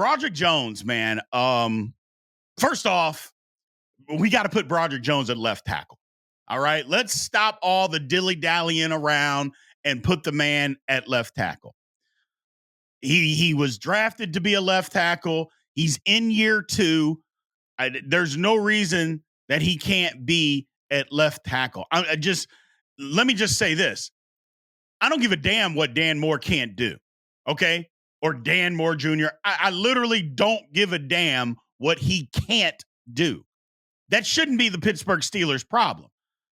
Broderick Jones, man. First off, we got to put Broderick Jones at left tackle. All right. Let's stop all the dilly-dallying around and put the man at left tackle. He was drafted to be a left tackle. He's in year 2. There's no reason that he can't be at left tackle. Let me just say this. I don't give a damn what Dan Moore can't do. Okay. Or Dan Moore Jr. I literally don't give a damn what he can't do. That shouldn't be the Pittsburgh Steelers' problem.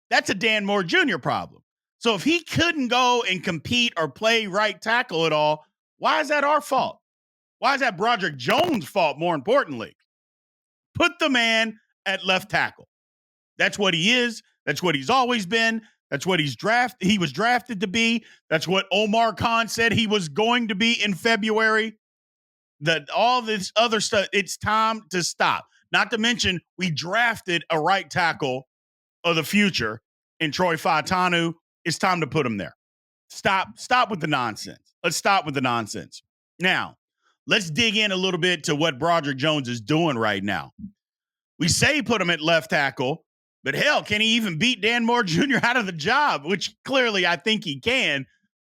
That's a Dan Moore Jr. problem. So if he couldn't go and compete or play right tackle at all, why is that our fault? Why is that Broderick Jones' fault, more importantly? Put the man at left tackle. That's what he is. That's what he's always been. That's what he was drafted to be. That's what Omar Khan said he was going to be in February. All this other stuff, it's time to stop. Not to mention, we drafted a right tackle of the future in Troy Fautanu. It's time to put him there. Stop with the nonsense. Let's stop with the nonsense. Now, let's dig in a little bit to what Broderick Jones is doing right now. We say put him at left tackle, but hell, can he even beat Dan Moore Jr. out of the job? Which clearly I think he can,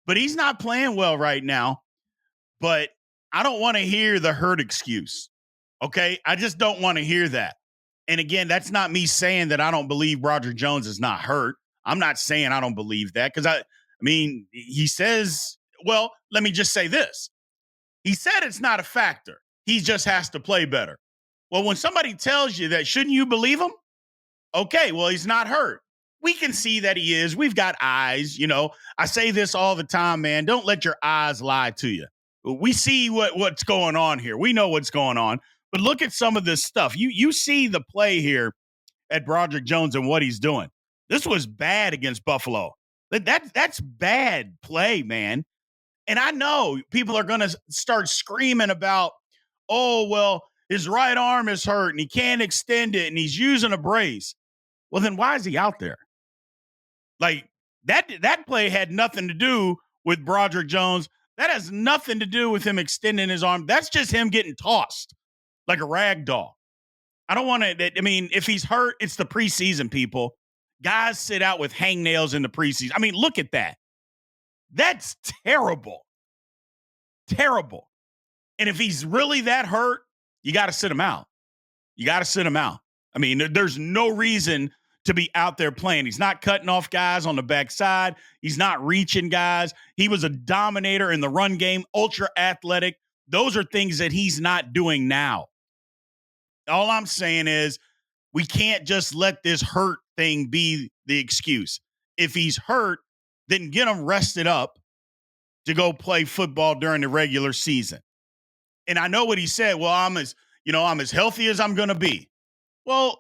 but he's not playing well right now. But I don't want to hear the hurt excuse. Okay? I just don't want to hear that. And again, that's not me saying that I don't believe Broderick Jones is not hurt. I'm not saying I don't believe that because I mean, he says, well, let me just say this. He said it's not a factor. He just has to play better. Well, when somebody tells you that, shouldn't you believe him? Okay, well, he's not hurt. We can see that he is. We've got eyes. You know, I say this all the time, man. Don't let your eyes lie to you. We see what's going on here. We know what's going on. But look at some of this stuff. You see the play here at Broderick Jones and what he's doing. This was bad against Buffalo. That's bad play, man. And I know people are going to start screaming about, oh, well, his right arm is hurt and he can't extend it and he's using a brace. Well, then why is he out there? Like, that play had nothing to do with Broderick Jones. That has nothing to do with him extending his arm. That's just him getting tossed like a rag doll. I don't want to – I mean, if he's hurt, it's the preseason, people. Guys sit out with hangnails in the preseason. I mean, look at that. That's terrible. Terrible. And if he's really that hurt, you got to sit him out. You got to sit him out. I mean, there's no reason to be out there playing. He's not cutting off guys on the backside. He's not reaching guys. He was a dominator in the run game, ultra athletic. Those are things that he's not doing now. All I'm saying is we can't just let this hurt thing be the excuse. If he's hurt, then get him rested up to go play football during the regular season. And I know what he said. Well, I'm as healthy as I'm going to be. Well,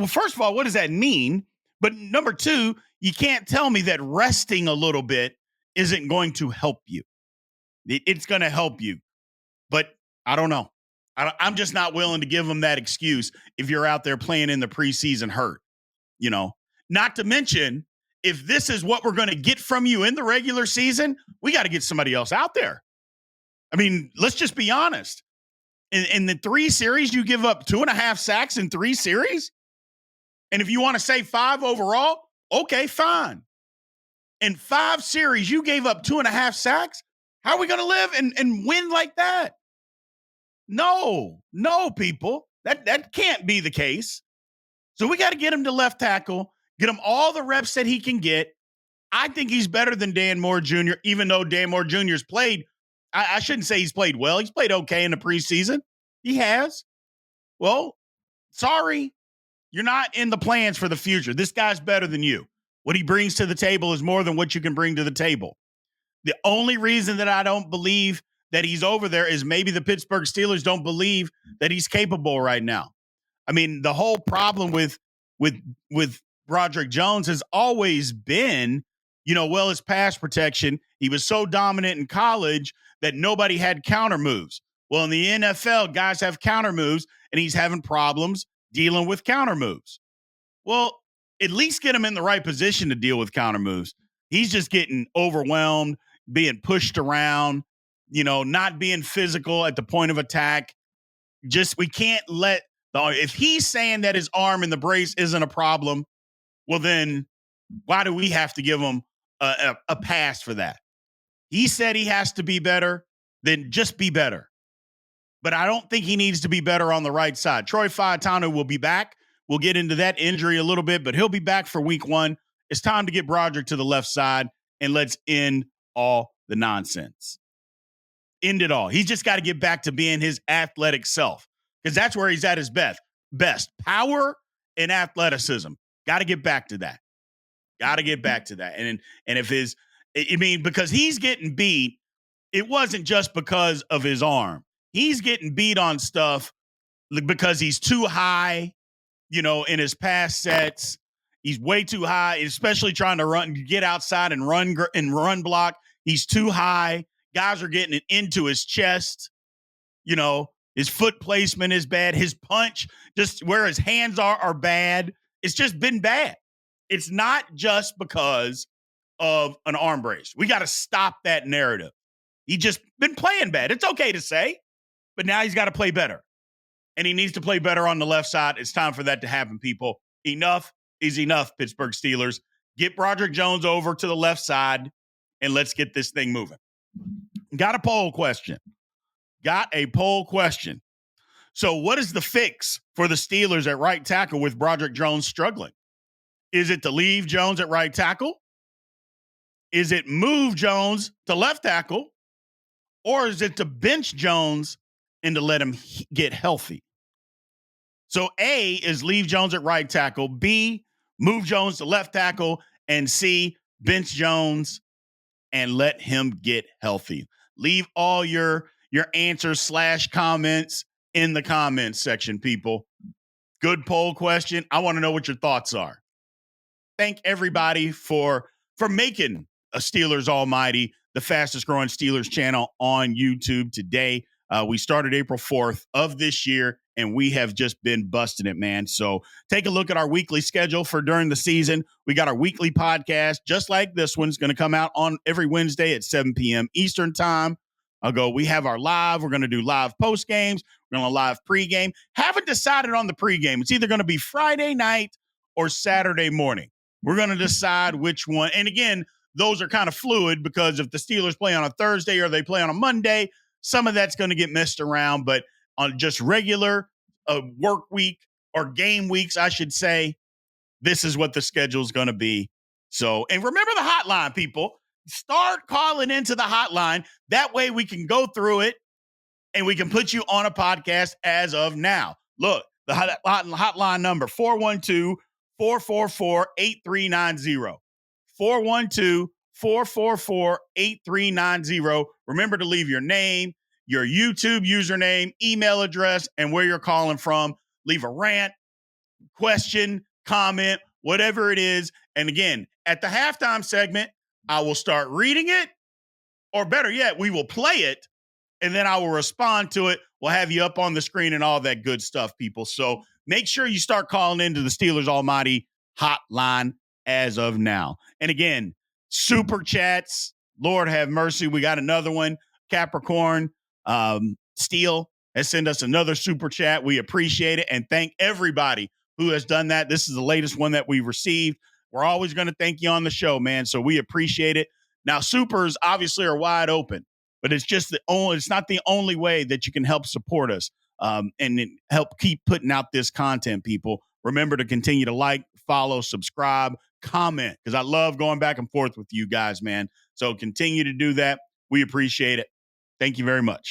first of all, what does that mean? But number two, you can't tell me that resting a little bit isn't going to help you. It's going to help you. But I don't know. I'm just not willing to give him that excuse if you're out there playing in the preseason hurt. You know, not to mention, if this is what we're going to get from you in the regular season, we got to get somebody else out there. I mean, let's just be honest. In the 3 series, you give up 2.5 sacks in 3 series? And if you want to say 5 overall, okay, fine. In 5 series, you gave up 2.5 sacks? How are we going to live and win like that? No, people. That can't be the case. So we got to get him to left tackle, get him all the reps that he can get. I think he's better than Dan Moore Jr., even though Dan Moore Jr.'s played. I shouldn't say he's played well. He's played okay in the preseason. He has. Well, sorry. You're not in the plans for the future. This guy's better than you. What he brings to the table is more than what you can bring to the table. The only reason that I don't believe that he's over there is maybe the Pittsburgh Steelers don't believe that he's capable right now. I mean, the whole problem with Broderick Jones has always been, his pass protection. He was so dominant in college that nobody had counter moves. Well, in the NFL, guys have counter moves, and he's having problems dealing with counter moves. Well, at least get him in the right position to deal with counter moves. He's just getting overwhelmed, being pushed around. not being physical at the point of attack. Just we can't let if he's saying that his arm in the brace isn't a problem, well then why do we have to give him a pass for that? He said he has to be better, then just be better. But I don't think he needs to be better on the right side. Troy Faetanu will be back. We'll get into that injury a little bit, but he'll be back for week 1. It's time to get Broderick to the left side, and let's end all the nonsense. End it all. He's just got to get back to being his athletic self, because that's where he's at his best. Power and athleticism. Got to get back to that. Got to get back to that. And if because he's getting beat, it wasn't just because of his arm. He's getting beat on stuff because he's too high, in his past sets. He's way too high, especially trying to get outside and run block. He's too high. Guys are getting it into his chest. His foot placement is bad. His punch, just where his hands are bad. It's just been bad. It's not just because of an arm brace. We got to stop that narrative. He just been playing bad. It's okay to say, but now he's got to play better. And he needs to play better on the left side. It's time for that to happen, people. Enough is enough, Pittsburgh Steelers. Get Broderick Jones over to the left side, and let's get this thing moving. Got a poll question. So what is the fix for the Steelers at right tackle with Broderick Jones struggling? Is it to leave Jones at right tackle? Is it move Jones to left tackle? Or is it to bench Jones and to let him get healthy? So A is leave Jones at right tackle. B, move Jones to left tackle. And C, bench Jones and let him get healthy. Leave all your answers / comments in the comments section, people. Good poll question. I want to know what your thoughts are. Thank everybody for making a Steelers Almighty the fastest growing Steelers channel on YouTube today. We started April 4th of this year, and we have just been busting it, man. So take a look at our weekly schedule for during the season. We got our weekly podcast, just like this one's going to come out on every Wednesday at 7 p.m. Eastern time. We have our live. We're going to do live post games. We're going to live pregame. Haven't decided on the pregame. It's either going to be Friday night or Saturday morning. We're going to decide which one. And again, those are kind of fluid because if the Steelers play on a Thursday or they play on a Monday, some of that's going to get messed around. But on just regular work week or game weeks, I should say, this is what the schedule is going to be. So, and remember the hotline, people. Start calling into the hotline. That way we can go through it and we can put you on a podcast as of now. Look, the hotline number, 412-444-8390. 412-444-8390. Remember to leave your name, your YouTube username, email address, and where you're calling from. Leave a rant, question, comment, whatever it is. And again, at the halftime segment, I will start reading it, or better yet, we will play it, and then I will respond to it. We'll have you up on the screen and all that good stuff, people. So make sure you start calling into the Steelers Almighty hotline as of now. And again, super chats, Lord have mercy. We got another one. Capricorn Steel has sent us another super chat. We appreciate it. And thank everybody who has done that. This is the latest one that we received. We're always going to thank you on the show, man. So we appreciate it. Now, supers obviously are wide open, but it's not the only way that you can help support us and help keep putting out this content, people. Remember to continue to like, follow, subscribe, comment, because I love going back and forth with you guys, man. So continue to do that. We appreciate it. Thank you very much.